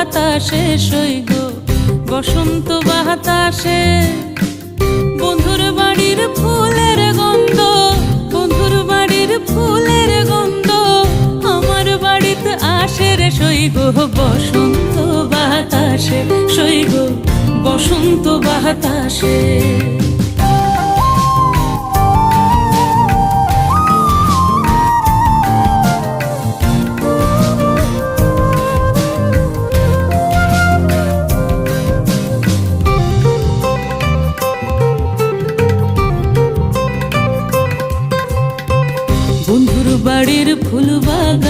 বাতাসে সইগ বসন্ত বাতাসে। বন্ধুর বাড়ির ফুলের গন্ধ, বন্ধুর বাড়ির ফুলের গন্ধ আমার বাড়িতে আসে রে সইগ বসন্ত বাতাসে, সইগ বসন্ত বাতাসে। বন্ধুর বাড়ির ফুল বাগান